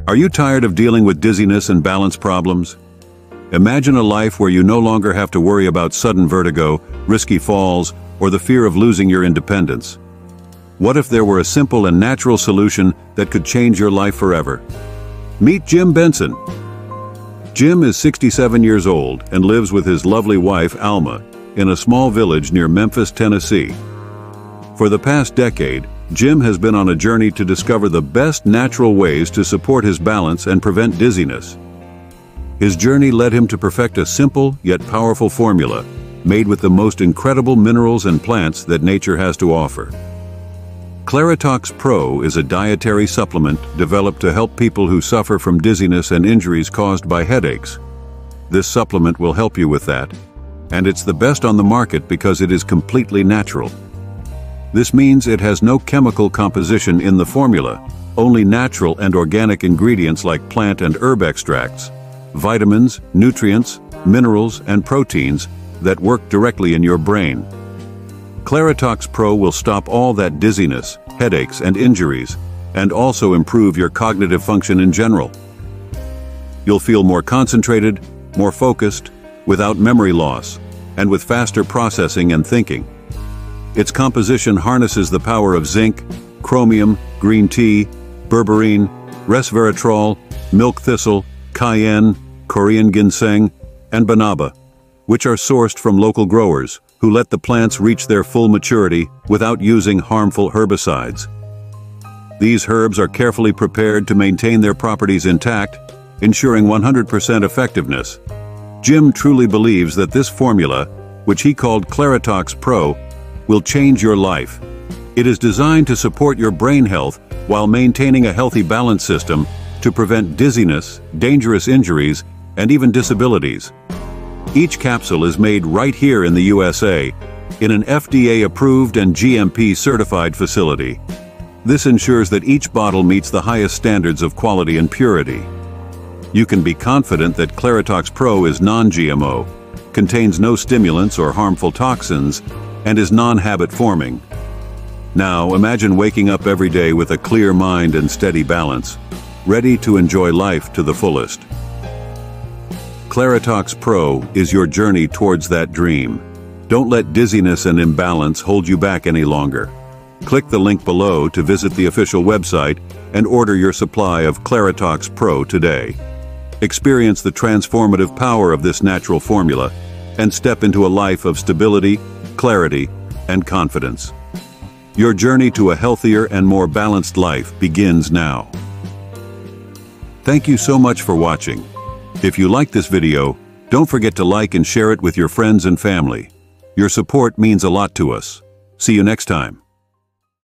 Are you tired of dealing with dizziness and balance problems? Imagine a life where you no longer have to worry about sudden vertigo, risky falls, or the fear of losing your independence. What if there were a simple and natural solution that could change your life forever? Meet Jim Benson. Jim is 67 years old and lives with his lovely wife, Alma, in a small village near Memphis, Tennessee. For the past decade, Jim has been on a journey to discover the best natural ways to support his balance and prevent dizziness. His journey led him to perfect a simple yet powerful formula made with the most incredible minerals and plants that nature has to offer. Claritox Pro is a dietary supplement developed to help people who suffer from dizziness and injuries caused by headaches. This supplement will help you with that, and it's the best on the market because it is completely natural. This means it has no chemical composition in the formula, only natural and organic ingredients like plant and herb extracts, vitamins, nutrients, minerals, and proteins that work directly in your brain. Claritox Pro will stop all that dizziness, headaches, and injuries, and also improve your cognitive function in general. You'll feel more concentrated, more focused, without memory loss, and with faster processing and thinking. Its composition harnesses the power of zinc, chromium, green tea, berberine, resveratrol, milk thistle, cayenne, Korean ginseng, and banaba, which are sourced from local growers who let the plants reach their full maturity without using harmful herbicides. These herbs are carefully prepared to maintain their properties intact, ensuring 100% effectiveness. Jim truly believes that this formula, which he called Claritox Pro, will change your life. It is designed to support your brain health while maintaining a healthy balance system to prevent dizziness, dangerous injuries, and even disabilities. Each capsule is made right here in the USA, in an FDA-approved and GMP-certified facility. This ensures that each bottle meets the highest standards of quality and purity. You can be confident that Claritox Pro is non-GMO, contains no stimulants or harmful toxins, and is non-habit forming. Now, imagine waking up every day with a clear mind and steady balance, ready to enjoy life to the fullest. Claritox Pro is your journey towards that dream. Don't let dizziness and imbalance hold you back any longer. Click the link below to visit the official website and order your supply of Claritox Pro today. Experience the transformative power of this natural formula and step into a life of stability, clarity, and confidence. Your journey to a healthier and more balanced life begins now. Thank you so much for watching. If you like this video, don't forget to like and share it with your friends and family. Your support means a lot to us. See you next time.